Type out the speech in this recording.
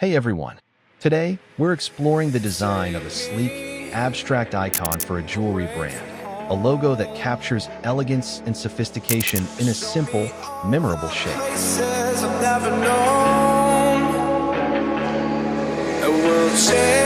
Hey everyone! Today, we're exploring the design of a sleek, abstract icon for a jewelry brand. A logo that captures elegance and sophistication in a simple, memorable shape. Places I've never known. A world change.